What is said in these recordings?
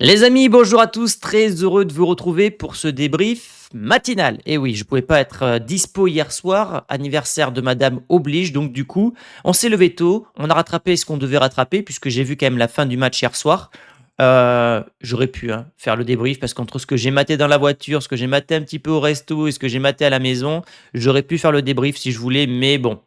Les amis, bonjour à tous, très heureux de vous retrouver pour ce débrief matinal. Et oui, je pouvais pas être dispo hier soir, anniversaire de madame oblige, donc du coup, on s'est levé tôt, on a rattrapé ce qu'on devait rattraper, puisque j'ai vu quand même la fin du match hier soir. J'aurais pu faire le débrief, parce qu'entre ce que j'ai maté dans la voiture, ce que j'ai maté un petit peu au resto et ce que j'ai maté à la maison, j'aurais pu faire le débrief si je voulais, mais bon,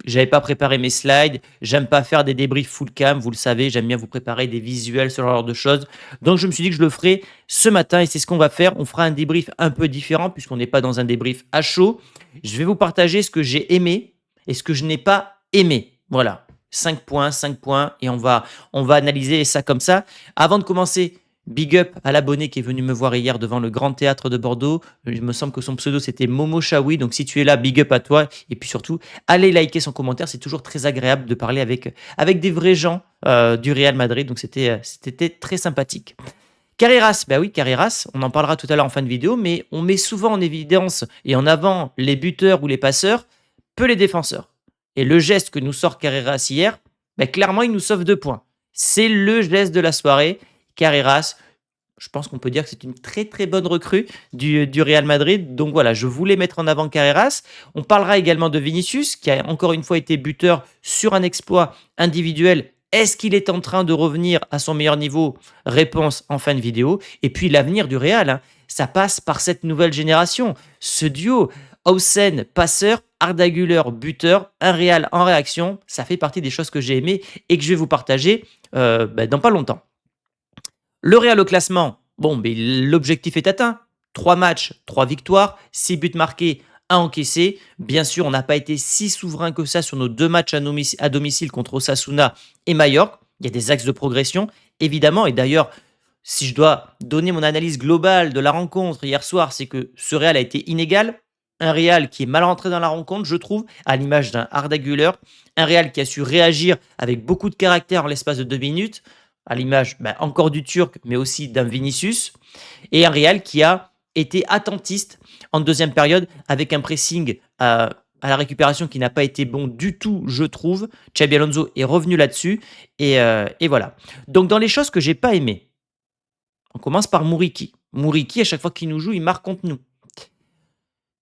j'avais pas préparé mes slides, j'aime pas faire des débriefs full cam, vous le savez, j'aime bien vous préparer des visuels, ce genre de choses. Donc je me suis dit que je le ferai ce matin et c'est ce qu'on va faire. On fera un débrief un peu différent puisqu'on n'est pas dans un débrief à chaud. Je vais vous partager ce que j'ai aimé et ce que je n'ai pas aimé. Voilà, 5 points et on va analyser ça comme ça. Avant de commencer, big up à l'abonné qui est venu me voir hier devant le Grand Théâtre de Bordeaux. Il me semble que son pseudo c'était Momo Chaoui. Donc si tu es là, big up à toi. Et puis surtout, allez liker son commentaire. C'est toujours très agréable de parler avec des vrais gens du Real Madrid. Donc c'était très sympathique. Carreras, bah oui, Carreras, on en parlera tout à l'heure en fin de vidéo, mais on met souvent en évidence et en avant les buteurs ou les passeurs, peu les défenseurs. Et le geste que nous sort Carreras hier, bah clairement, il nous sauve 2 points. C'est le geste de la soirée. Carreras, je pense qu'on peut dire que c'est une très très bonne recrue du Real Madrid. Donc voilà, je voulais mettre en avant Carreras. On parlera également de Vinicius, qui a encore une fois été buteur sur un exploit individuel. Est-ce qu'il est en train de revenir à son meilleur niveau? Réponse en fin de vidéo. Et puis l'avenir du Real, ça passe par cette nouvelle génération. Ce duo, Hausen, passeur, Arda Güler, buteur, un Real en réaction, ça fait partie des choses que j'ai aimées et que je vais vous partager dans pas longtemps. Le Real au classement, bon, mais l'objectif est atteint. 3 matchs, 3 victoires, 6 buts marqués, 1 encaissé. Bien sûr, on n'a pas été si souverain que ça sur nos 2 matchs à domicile contre Osasuna et Mallorca. Il y a des axes de progression, évidemment. Et d'ailleurs, si je dois donner mon analyse globale de la rencontre hier soir, c'est que ce Real a été inégal. Un Real qui est mal rentré dans la rencontre, je trouve, à l'image d'un Arda Güler. Un Real qui a su réagir avec beaucoup de caractère en l'espace de 2 minutes à l'image encore du Turc, mais aussi d'un Vinicius, et un Real qui a été attentiste en deuxième période avec un pressing à la récupération qui n'a pas été bon du tout, je trouve. Xabi Alonso est revenu là-dessus, et voilà. Donc dans les choses que j'ai pas aimées, on commence par Muriqi. Muriqi, à chaque fois qu'il nous joue, il marque contre nous.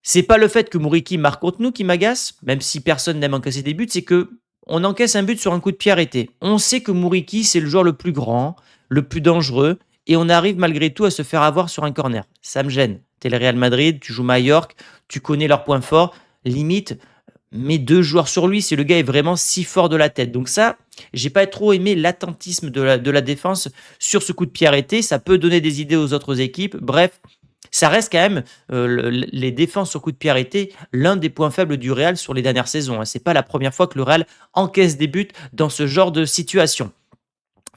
C'est pas le fait que Muriqi marque contre nous qui m'agace, même si personne n'aime encaisser des buts, c'est que on encaisse un but sur un coup de pied arrêté. On sait que Muriqi, c'est le joueur le plus grand, le plus dangereux, et on arrive malgré tout à se faire avoir sur un corner. Ça me gêne. T'es le Real Madrid, tu joues Mallorca, tu connais leurs points forts. Limite, mets 2 joueurs sur lui si le gars est vraiment si fort de la tête. Donc ça, j'ai pas trop aimé l'attentisme de la défense sur ce coup de pied arrêté. Ça peut donner des idées aux autres équipes. Bref, ça reste quand même les défenses sur coup de pied arrêté, l'un des points faibles du Real sur les dernières saisons. C'est pas la première fois que le Real encaisse des buts dans ce genre de situation.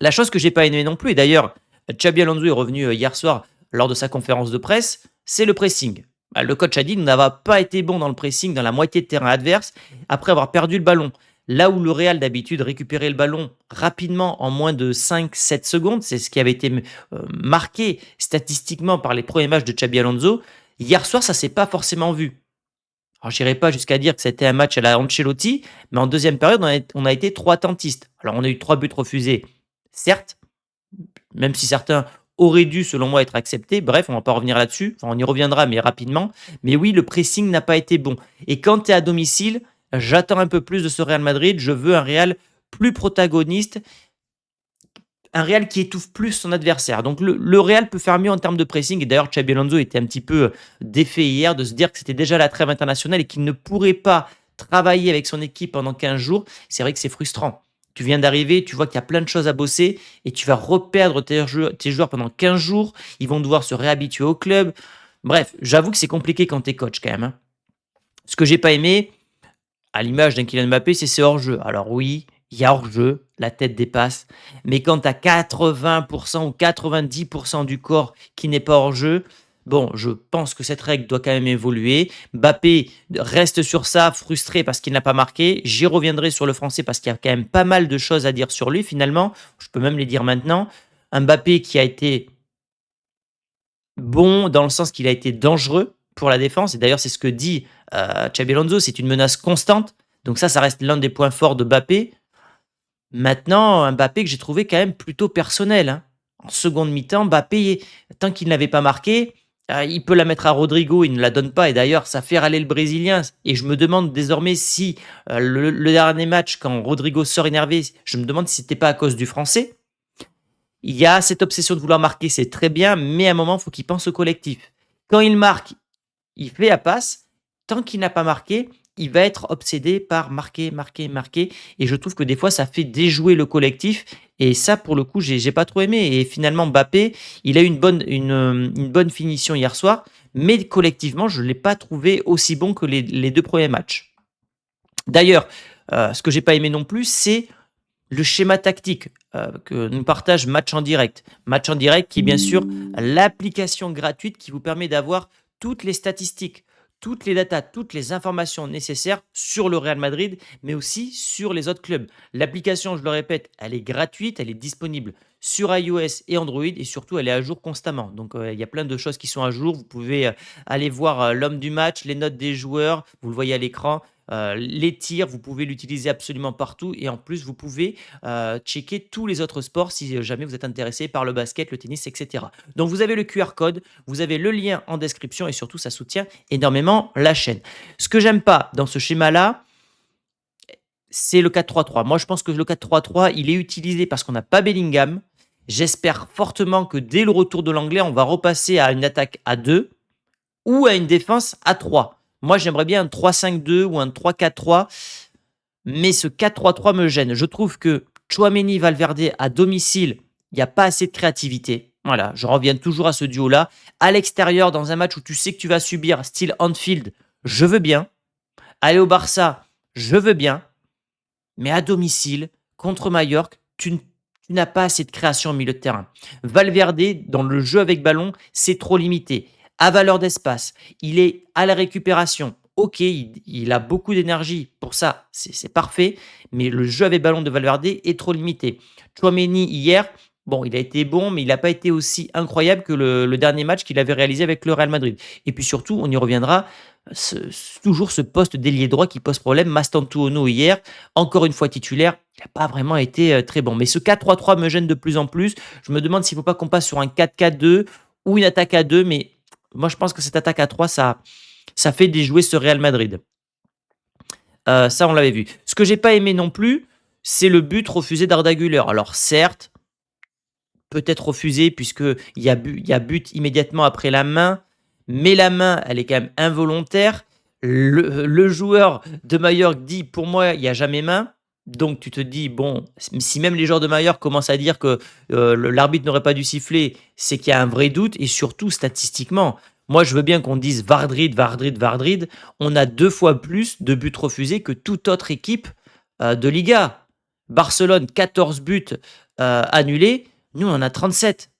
La chose que j'ai pas aimé non plus, et d'ailleurs, Xabi Alonso est revenu hier soir lors de sa conférence de presse, c'est le pressing. Le coach a dit, nous n'avons pas été bon dans le pressing dans la moitié de terrain adverse après avoir perdu le ballon. Là où le Real d'habitude récupérait le ballon rapidement en moins de 5-7 secondes, c'est ce qui avait été marqué statistiquement par les premiers matchs de Xabi Alonso, hier soir ça s'est pas forcément vu. Alors j'irai pas jusqu'à dire que c'était un match à la Ancelotti, mais en deuxième période on a été trop attentistes. Alors on a eu 3 buts refusés, certes, même si certains auraient dû selon moi être acceptés. Bref, on va pas revenir là-dessus, enfin on y reviendra mais rapidement. Mais oui, le pressing n'a pas été bon. Et quand tu es à domicile, j'attends un peu plus de ce Real Madrid. Je veux un Real plus protagoniste, un Real qui étouffe plus son adversaire. Donc le Real peut faire mieux en termes de pressing. Et d'ailleurs, Xabi Alonso était un petit peu défait hier de se dire que c'était déjà la trêve internationale et qu'il ne pourrait pas travailler avec son équipe pendant 15 jours. C'est vrai que c'est frustrant. Tu viens d'arriver, tu vois qu'il y a plein de choses à bosser et tu vas reperdre tes joueurs pendant 15 jours. Ils vont devoir se réhabituer au club. Bref, j'avoue que c'est compliqué quand tu es coach quand même. Ce que j'ai pas aimé, à l'image d'un Kylian Mbappé, c'est ce hors-jeu. Alors oui, il y a hors-jeu, la tête dépasse, mais quand tu as 80% ou 90% du corps qui n'est pas hors-jeu, bon, je pense que cette règle doit quand même évoluer. Mbappé reste sur ça, frustré parce qu'il n'a pas marqué. J'y reviendrai sur le français parce qu'il y a quand même pas mal de choses à dire sur lui finalement. Je peux même les dire maintenant. Un Mbappé qui a été bon dans le sens qu'il a été dangereux pour la défense. Et d'ailleurs, c'est ce que dit Xabi Alonso, c'est une menace constante. Donc ça reste l'un des points forts de Mbappé. Maintenant, un Mbappé que j'ai trouvé quand même plutôt personnel. en seconde mi-temps, Mbappé, tant qu'il n'avait pas marqué, il peut la mettre à Rodrigo, il ne la donne pas et d'ailleurs ça fait râler le Brésilien et je me demande désormais si, le dernier match quand Rodrigo sort énervé, je me demande si c'était pas à cause du Français. Il y a cette obsession de vouloir marquer, c'est très bien, mais à un moment, il faut qu'il pense au collectif. Quand il marque, il fait la passe. Tant qu'il n'a pas marqué, il va être obsédé par marquer, marquer, marquer. Et je trouve que des fois, ça fait déjouer le collectif. Et ça, pour le coup, j'ai pas trop aimé. Et finalement, Mbappé, il a eu une bonne finition hier soir. Mais collectivement, je ne l'ai pas trouvé aussi bon que les deux premiers matchs. D'ailleurs, ce que j'ai pas aimé non plus, c'est le schéma tactique que nous partage Match en direct. Match en direct qui est bien sûr l'application gratuite qui vous permet d'avoir toutes les statistiques, toutes les datas, toutes les informations nécessaires sur le Real Madrid, mais aussi sur les autres clubs. L'application, je le répète, elle est gratuite, elle est disponible sur iOS et Android et surtout elle est à jour constamment. Donc il y a plein de choses qui sont à jour. Vous pouvez aller voir l'homme du match, les notes des joueurs, vous le voyez à l'écran. Les tirs, vous pouvez l'utiliser absolument partout et en plus vous pouvez checker tous les autres sports si jamais vous êtes intéressé par le basket, le tennis, etc. Donc vous avez le QR code, vous avez le lien en description et surtout ça soutient énormément la chaîne. Ce que j'aime pas dans ce schéma-là, c'est le 4-3-3. Moi je pense que le 4-3-3, il est utilisé parce qu'on n'a pas Bellingham. J'espère fortement que dès le retour de l'anglais, on va repasser à une attaque à 2 ou à une défense à 3. Moi, j'aimerais bien un 3-5-2 ou un 3-4-3, mais ce 4-3-3 me gêne. Je trouve que Tchouaméni, Valverde à domicile, il n'y a pas assez de créativité. Voilà, je reviens toujours à ce duo-là. À l'extérieur, dans un match où tu sais que tu vas subir, style Anfield, je veux bien. Aller au Barça, je veux bien. Mais à domicile, contre Mallorca, tu n'as pas assez de création au milieu de terrain. Valverde, dans le jeu avec ballon, c'est trop limité. À valeur d'espace, il est à la récupération. Ok, il a beaucoup d'énergie pour ça, c'est parfait. Mais le jeu avec ballon de Valverde est trop limité. Tchouaméni, hier, bon, il a été bon, mais il n'a pas été aussi incroyable que le dernier match qu'il avait réalisé avec le Real Madrid. Et puis surtout, on y reviendra, toujours ce poste d'ailier droit qui pose problème. Mastantuono hier, encore une fois titulaire, il n'a pas vraiment été très bon. Mais ce 4-3-3 me gêne de plus en plus. Je me demande s'il ne faut pas qu'on passe sur un 4-4-2 ou une attaque à 2. Mais moi, je pense que cette attaque à 3, ça fait déjouer ce Real Madrid. Ça, on l'avait vu. Ce que j'ai pas aimé non plus, c'est le but refusé d'Arda Güler. Alors certes, peut-être refusé puisqu'il y a but immédiatement après la main, mais la main, elle est quand même involontaire. Le joueur de Mallorca dit: «Pour moi, il y a jamais main». Donc tu te dis: «Bon, si même les joueurs de Mallorca commencent à dire que, l'arbitre n'aurait pas dû siffler, c'est qu'il y a un vrai doute» et surtout statistiquement. Moi, je veux bien qu'on dise Vardrid, Vardrid, Vardrid. On a 2 fois plus de buts refusés que toute autre équipe, de Liga. Barcelone, 14 buts, annulés. Nous, on en a 37.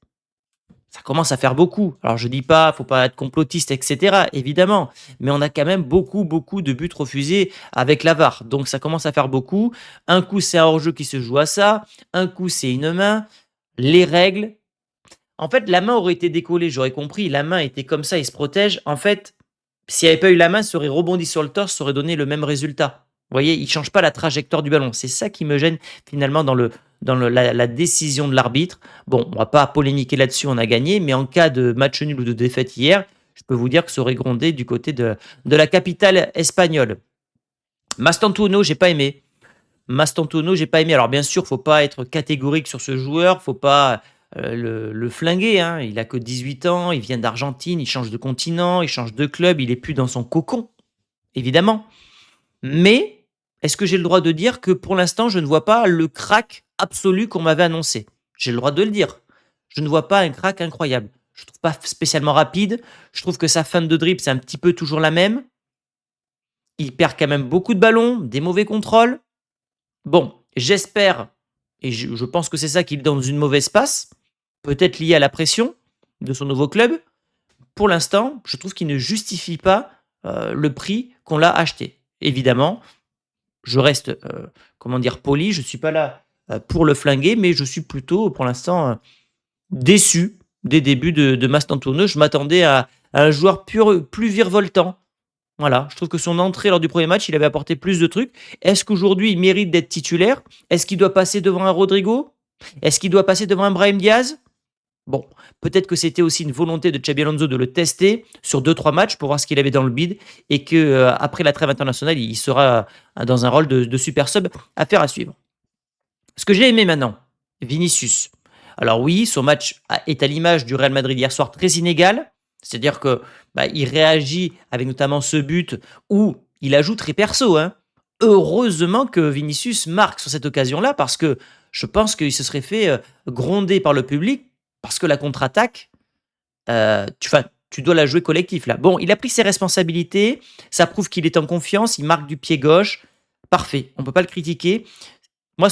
Ça commence à faire beaucoup. Alors, je dis pas, faut pas être complotiste, etc., évidemment, mais on a quand même beaucoup, beaucoup de buts refusés avec la VAR. Donc, ça commence à faire beaucoup. Un coup, c'est un hors-jeu qui se joue à ça. Un coup, c'est une main. Les règles. En fait, la main aurait été décollée, j'aurais compris. La main était comme ça, il se protège. En fait, s'il n'y avait pas eu la main, ça aurait rebondi sur le torse, ça aurait donné le même résultat. Vous voyez, il ne change pas la trajectoire du ballon. C'est ça qui me gêne finalement dans la décision de l'arbitre. Bon, on va pas polémiquer là-dessus, on a gagné, mais en cas de match nul ou de défaite hier, je peux vous dire que ça aurait grondé du côté de la capitale espagnole. Mastantuono, j'ai pas aimé. Mastantuono, j'ai pas aimé. Alors bien sûr, faut pas être catégorique sur ce joueur, faut pas le flinguer, hein. Il a que 18 ans, il vient d'Argentine, il change de continent, il change de club, il est plus dans son cocon, évidemment. Mais est-ce que j'ai le droit de dire que pour l'instant, je ne vois pas le crack absolu qu'on m'avait annoncé? J'ai le droit de le dire. Je ne vois pas un crack incroyable. Je ne trouve pas spécialement rapide. Je trouve que sa fin de dribble, c'est un petit peu toujours la même. Il perd quand même beaucoup de ballons, des mauvais contrôles. Bon, j'espère, et je pense que c'est ça qu'il est dans une mauvaise passe, peut-être lié à la pression de son nouveau club. Pour l'instant, je trouve qu'il ne justifie pas le prix qu'on l'a acheté. Évidemment, je reste, comment dire, poli, je ne suis pas là pour le flinguer, mais je suis plutôt, pour l'instant, déçu des débuts de Mastantuono. Je m'attendais à un joueur plus virevoltant. Voilà, je trouve que son entrée lors du premier match, il avait apporté plus de trucs. Est-ce qu'aujourd'hui, il mérite d'être titulaire? Est-ce qu'il doit passer devant un Rodrigo? Est-ce qu'il doit passer devant un Brahim Diaz? Bon, peut-être que c'était aussi une volonté de Xabi Alonso de le tester sur deux trois matchs pour voir ce qu'il avait dans le bide et que, après la trêve internationale, il sera, dans un rôle de super sub, affaire à suivre. Ce que j'ai aimé maintenant, Vinicius. Alors oui, son match est à l'image du Real Madrid hier soir, très inégal. C'est-à-dire que bah, il réagit avec notamment ce but où il ajoute très perso, hein. Heureusement que Vinicius marque sur cette occasion-là parce que je pense qu'il se serait fait gronder par le public parce que la contre-attaque, tu dois la jouer collectif là. Bon, il a pris ses responsabilités, ça prouve qu'il est en confiance, il marque du pied gauche, parfait, on ne peut pas le critiquer. Moi,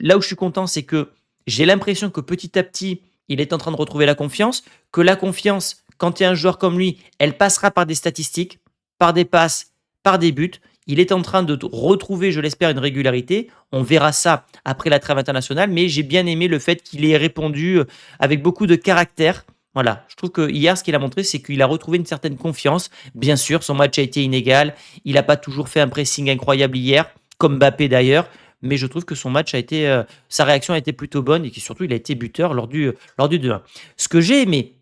là où je suis content, c'est que j'ai l'impression que petit à petit, il est en train de retrouver la confiance, que la confiance, quand tu es un joueur comme lui, elle passera par des statistiques, par des passes, par des buts. Il est en train de retrouver, je l'espère, une régularité. On verra ça après la trêve internationale, mais j'ai bien aimé le fait qu'il ait répondu avec beaucoup de caractère. Voilà, je trouve que hier, ce qu'il a montré, c'est qu'il a retrouvé une certaine confiance. Bien sûr, son match a été inégal. Il n'a pas toujours fait un pressing incroyable hier, comme Mbappé d'ailleurs, mais je trouve que son match a été, sa réaction a été plutôt bonne et que surtout il a été buteur lors du 2-1. Ce que j'ai aimé,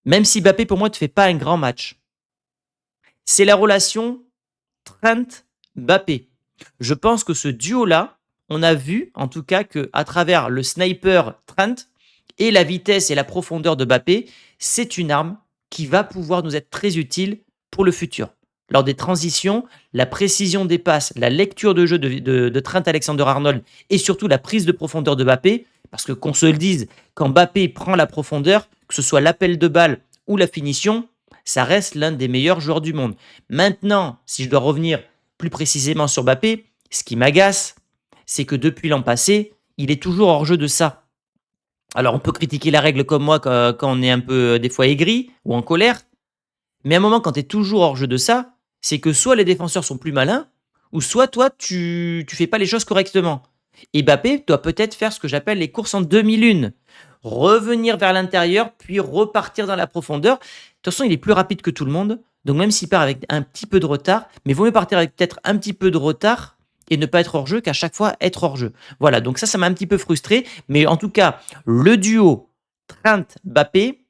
même si Mbappé pour moi ne fait pas un grand match, c'est la relation Trent-Mbappé. Je pense que ce duo-là, on a vu en tout cas que à travers le sniper Trent et la vitesse et la profondeur de Mbappé, c'est une arme qui va pouvoir nous être très utile pour le futur. Lors des transitions, la précision des passes, la lecture de jeu de Trent Alexander-Arnold et surtout la prise de profondeur de Mbappé, parce que qu'on se le dise, quand Mbappé prend la profondeur, que ce soit l'appel de balle ou la finition, ça reste l'un des meilleurs joueurs du monde. Maintenant, si je dois revenir plus précisément sur Mbappé, ce qui m'agace, c'est que depuis l'an passé, il est toujours hors jeu de ça. Alors, on peut critiquer la règle comme moi quand on est un peu, des fois, aigri ou en colère, mais à un moment, quand tu es toujours hors jeu de ça, c'est que soit les défenseurs sont plus malins, ou soit toi, tu fais pas les choses correctement. Et Mbappé doit peut-être faire ce que j'appelle les courses en demi-lune. Revenir vers l'intérieur, puis repartir dans la profondeur. De toute façon, il est plus rapide que tout le monde. Donc même s'il part avec un petit peu de retard, mais il vaut mieux partir avec peut-être un petit peu de retard et ne pas être hors jeu qu'à chaque fois être hors jeu. Voilà, donc ça m'a un petit peu frustré. Mais en tout cas, le duo Trent-Mbappé,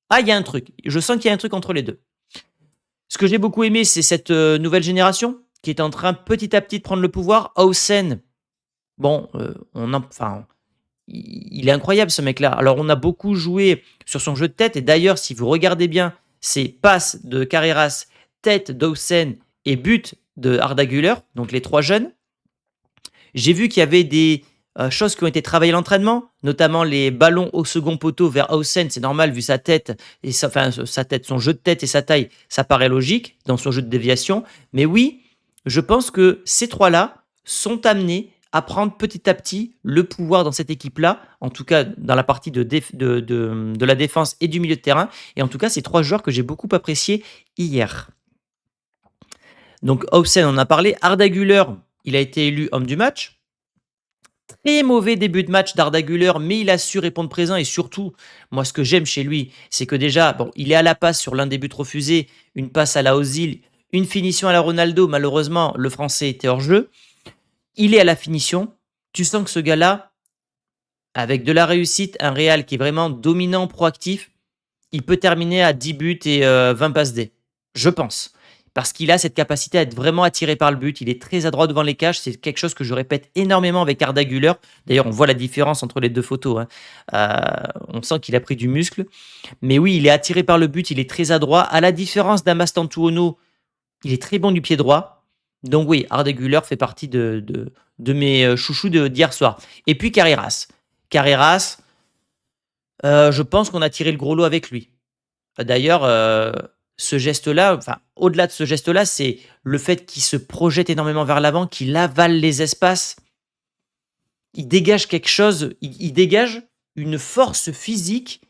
ah, il y a un truc. Je sens qu'il y a un truc entre les deux. Ce que j'ai beaucoup aimé, c'est cette nouvelle génération qui est en train petit à petit de prendre le pouvoir. Hausen, bon, enfin, il est incroyable ce mec-là. Alors, on a beaucoup joué sur son jeu de tête. Et d'ailleurs, si vous regardez bien, ces passes de Carreras, tête d'Hausen et but de Arda Güler, donc les trois jeunes, j'ai vu qu'il y avait des choses qui ont été travaillées à l'entraînement, notamment les ballons au second poteau vers Hausen. C'est normal vu sa tête, et enfin, sa tête, son jeu de tête et sa taille, ça paraît logique dans son jeu de déviation. Mais oui, je pense que ces trois-là sont amenés à prendre petit à petit le pouvoir dans cette équipe-là, en tout cas dans la partie de la défense et du milieu de terrain. Et en tout cas, c'est trois joueurs que j'ai beaucoup appréciés hier. Donc Hausen, on en a parlé. Arda Güler, il a été élu homme du match. Très mauvais début de match d'Arda Güler, mais il a su répondre présent et surtout, moi ce que j'aime chez lui, c'est que déjà, bon, il est à la passe sur l'un des buts refusés, une passe à la Ozil, une finition à la Ronaldo, malheureusement, le français était hors jeu. Il est à la finition. Tu sens que ce gars-là, avec de la réussite, un Real qui est vraiment dominant, proactif, il peut terminer à 10 buts et 20 passes D. Je pense. Parce qu'il a cette capacité à être vraiment attiré par le but. Il est très adroit devant les cages. C'est quelque chose que je répète énormément avec Arda Güler. D'ailleurs, on voit la différence entre les deux photos, hein. On sent qu'il a pris du muscle. Mais oui, il est attiré par le but. Il est très adroit. À la différence d'Amastantuono, il est très bon du pied droit. Donc oui, Arda Güler fait partie de mes chouchous d'hier soir. Et puis Carreras. Carreras, je pense qu'on a tiré le gros lot avec lui. D'ailleurs, ce geste-là, enfin, au-delà de ce geste-là, c'est le fait qu'il se projette énormément vers l'avant, qu'il avale les espaces. Il dégage quelque chose, il dégage une force physique,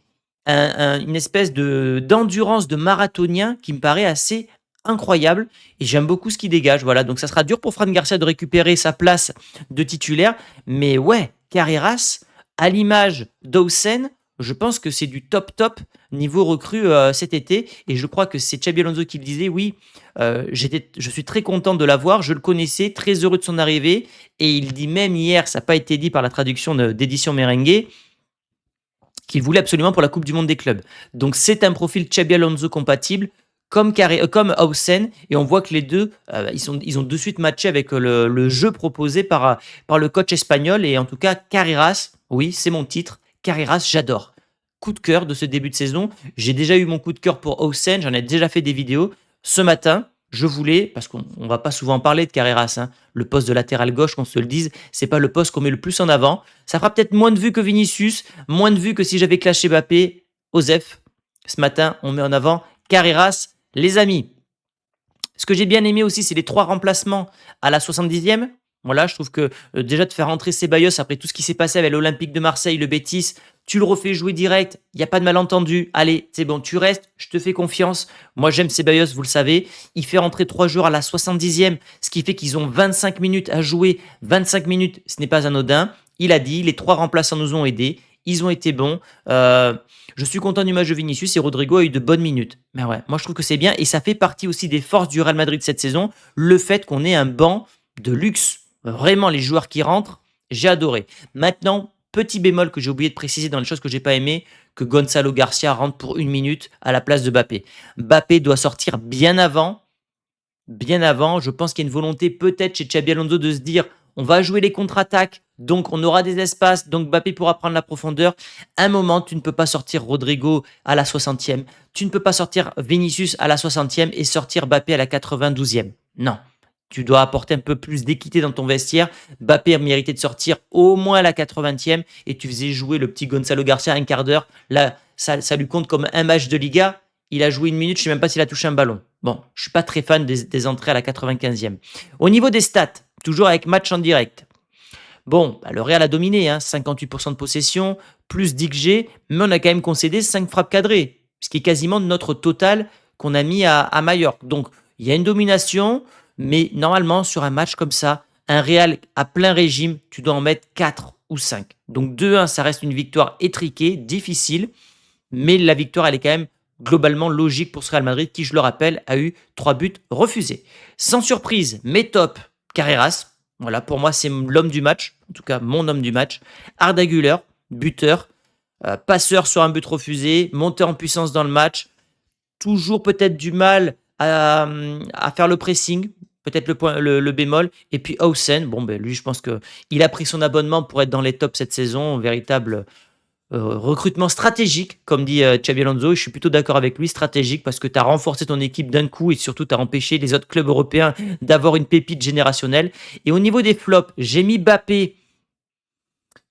une espèce d'endurance de marathonien qui me paraît assez incroyable et j'aime beaucoup ce qu'il dégage. Voilà, donc ça sera dur pour Fran Garcia de récupérer sa place de titulaire, mais ouais, Carreras, à l'image d'Hausen, je pense que c'est du top top niveau recrue cet été et je crois que c'est Xabi Alonso qui le disait. Oui, je suis très content de l'avoir, je le connaissais, très heureux de son arrivée et il dit même hier, ça n'a pas été dit par la traduction d'édition Merengue, qu'il voulait absolument pour la Coupe du monde des clubs. Donc c'est un profil Xabi Alonso compatible comme Hausen, et on voit que les deux, ils ont de suite matché avec le jeu proposé par le coach espagnol. Et en tout cas, Carreras, oui, c'est mon titre. Carreras, j'adore. Coup de cœur de ce début de saison. J'ai déjà eu mon coup de cœur pour Hausen, j'en ai déjà fait des vidéos. Ce matin, je voulais, parce qu'on ne va pas souvent parler de Carreras, hein, le poste de latéral gauche, qu'on se le dise, c'est pas le poste qu'on met le plus en avant. Ça fera peut-être moins de vues que Vinicius, moins de vues que si j'avais clashé Mbappé. Osef, ce matin, on met en avant Carreras. Les amis, ce que j'ai bien aimé aussi, c'est les 3 remplacements à la 70e. Voilà, je trouve que déjà de faire rentrer Ceballos après tout ce qui s'est passé avec l'Olympique de Marseille, le Betis, tu le refais jouer direct, il n'y a pas de malentendu. Allez, c'est bon, tu restes, je te fais confiance. Moi, j'aime Ceballos, vous le savez. Il fait rentrer 3 joueurs à la 70e, ce qui fait qu'ils ont 25 minutes à jouer. 25 minutes, ce n'est pas anodin. Il a dit, les 3 remplaçants nous ont aidés. Ils ont été bons. Je suis content du match de Vinicius et Rodrigo a eu de bonnes minutes. Mais ouais, moi je trouve que c'est bien et ça fait partie aussi des forces du Real Madrid cette saison, le fait qu'on ait un banc de luxe. Vraiment, les joueurs qui rentrent, j'ai adoré. Maintenant, petit bémol que j'ai oublié de préciser dans les choses que j'ai pas aimé, que Gonzalo Garcia rentre pour 1 minute à la place de Mbappé. Mbappé doit sortir bien avant. Bien avant, je pense qu'il y a une volonté peut-être chez Xabi Alonso de se dire on va jouer les contre-attaques, donc on aura des espaces, donc Mbappé pourra prendre la profondeur. Un moment, tu ne peux pas sortir Rodrigo à la 60e, tu ne peux pas sortir Vinicius à la 60e et sortir Mbappé à la 92e. Non, tu dois apporter un peu plus d'équité dans ton vestiaire. Mbappé méritait de sortir au moins à la 80e et tu faisais jouer le petit Gonzalo Garcia un quart d'heure. Là, ça lui compte comme un match de Liga. Il a joué 1 minute, je ne sais même pas s'il a touché un ballon. Bon, je ne suis pas très fan des entrées à la 95e. Au niveau des stats, toujours avec match en direct. Bon, bah, le Real a dominé, hein, 58% de possession, plus d'XG, mais on a quand même concédé 5 frappes cadrées, ce qui est quasiment notre total qu'on a mis à Majorque. Donc, il y a une domination, mais normalement, sur un match comme ça, un Real à plein régime, tu dois en mettre 4 ou 5. Donc 2-1, ça reste une victoire étriquée, difficile, mais la victoire, elle est quand même globalement logique pour ce Real Madrid qui, je le rappelle, a eu 3 buts refusés. Sans surprise, mais top, Carreras. Voilà, pour moi, c'est l'homme du match, en tout cas mon homme du match. Arda Güler, buteur, passeur sur un but refusé, monté en puissance dans le match. Toujours peut-être du mal à faire le pressing, peut-être le bémol. Et puis Hausen, bon, ben, lui, je pense qu'il a pris son abonnement pour être dans les tops cette saison, véritable recrutement stratégique, comme dit Xabi Alonso, et je suis plutôt d'accord avec lui, stratégique, parce que tu as renforcé ton équipe d'un coup et surtout tu as empêché les autres clubs européens d'avoir une pépite générationnelle. Et au niveau des flops, j'ai mis Mbappé.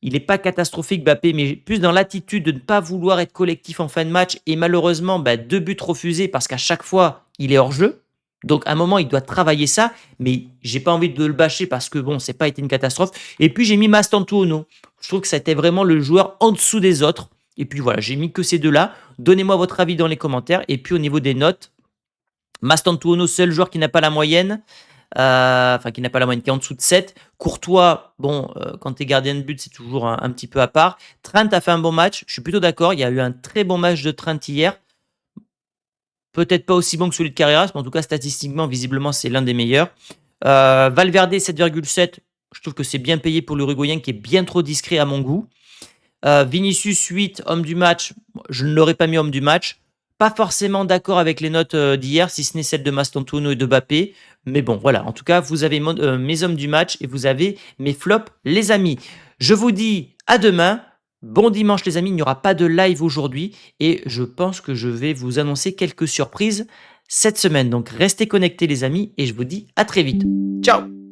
Il n'est pas catastrophique, Mbappé, mais plus dans l'attitude de ne pas vouloir être collectif en fin de match. Et malheureusement, 2 buts refusés parce qu'à chaque fois, il est hors jeu. Donc, à un moment, il doit travailler ça, mais j'ai pas envie de le bâcher parce que bon, c'est pas été une catastrophe. Et puis, j'ai mis Mastantuono. Je trouve que c'était vraiment le joueur en dessous des autres. Et puis voilà, j'ai mis que ces deux-là. Donnez-moi votre avis dans les commentaires. Et puis, au niveau des notes, Mastantuono, seul joueur qui n'a pas la moyenne. Enfin, qui n'a pas la moyenne, qui est en dessous de 7. Courtois, bon, quand tu es gardien de but, c'est toujours un petit peu à part. Trent a fait un bon match. Je suis plutôt d'accord. Il y a eu un très bon match de Trent hier. Peut-être pas aussi bon que celui de Carreras, mais en tout cas, statistiquement, visiblement, c'est l'un des meilleurs. Valverde, 7,7. Je trouve que c'est bien payé pour l'Uruguayen qui est bien trop discret à mon goût. Vinicius, 8, homme du match. Je ne l'aurais pas mis homme du match. Pas forcément d'accord avec les notes d'hier, si ce n'est celles de Mastantuono et de Mbappé. Mais bon, voilà. En tout cas, vous avez mes hommes du match et vous avez mes flops, les amis. Je vous dis à demain. Bon dimanche, les amis. Il n'y aura pas de live aujourd'hui. Et je pense que je vais vous annoncer quelques surprises cette semaine. Donc, restez connectés, les amis. Et je vous dis à très vite. Ciao!